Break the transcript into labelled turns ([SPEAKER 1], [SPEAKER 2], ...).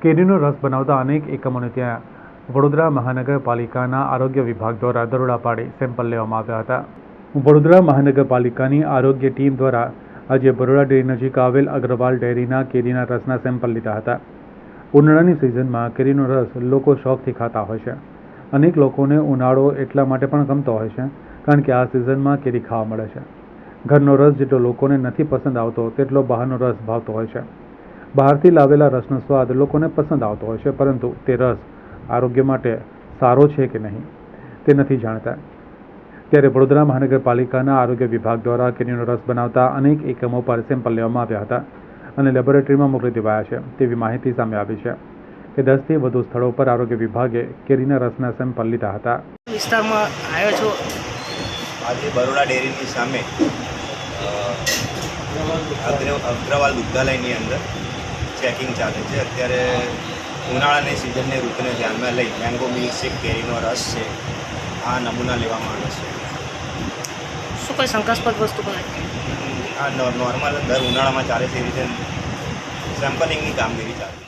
[SPEAKER 1] કેરીનો રસ બનાવતા અનેક એકમોને ત્યાં વડોદરા મહાનગરપાલિકાના આરોગ્ય વિભાગ દ્વારા દરોડા પાડી સેમ્પલ લેવામાં આવ્યા હતા. વડોદરા મહાનગરપાલિકાની આરોગ્ય ટીમ દ્વારા આજે બરોડા ડેરી નજીક આવેલ અગ્રવાલ ડેરીના કેરીના રસના સેમ્પલ લીધા હતા. ઉનાળાની સિઝનમાં કેરીનો રસ લોકો શોખથી ખાતા હોય છે. અનેક લોકોને ઉનાળો એટલા માટે પણ ગમતો હોય છે કારણ કે આ સિઝનમાં કેરી ખાવા મળે છે. ઘરનો રસ જેટલો લોકોને નથી પસંદ આવતો તેટલો બહારનો રસ ભાવતો હોય છે. બહારથી લાવેલા રસનો સ્વાદ લોકોને પસંદ આવતો હોય છે, પરંતુ તે રસ આરોગ્ય માટે સારો છે કે નહીં તે નથી જાણતા. ત્યારે વડોદરા મહાનગરપાલિકાના આરોગ્ય વિભાગ દ્વારા કેરીનો રસ બનાવતા અનેક એકમો પર સેમ્પલ લેવામાં આવ્યા હતા અને લેબોરેટરીમાં મોકલી દેવાયા છે તેવી માહિતી સામે આવી છે કે 10થી વધુ સ્થળો પર આરોગ્ય વિભાગે કેરીના રસના સેમ્પલ લીધા હતા.
[SPEAKER 2] વિસ્તારમાં આવ્યો છો.
[SPEAKER 3] આજે બરોડા ડેરીની સામે અગ્રવાલ દુગ્ધાલયની અંદર ચેકિંગ ચાલે છે. અત્યારે ઉનાળાની સિઝનની ઋતુને ધ્યાનમાં લઈ મેંગો મિલ્કશેક કેરીનો રસ છે આ નમૂના લેવામાં આવે છે.
[SPEAKER 2] શું કોઈ શંકાસ્પદ વસ્તુ પણ
[SPEAKER 3] આ નોર્મલ દર ઉનાળામાં ચાલે છે એ રીતે સેમ્પલિંગની કામગીરી ચાલે છે.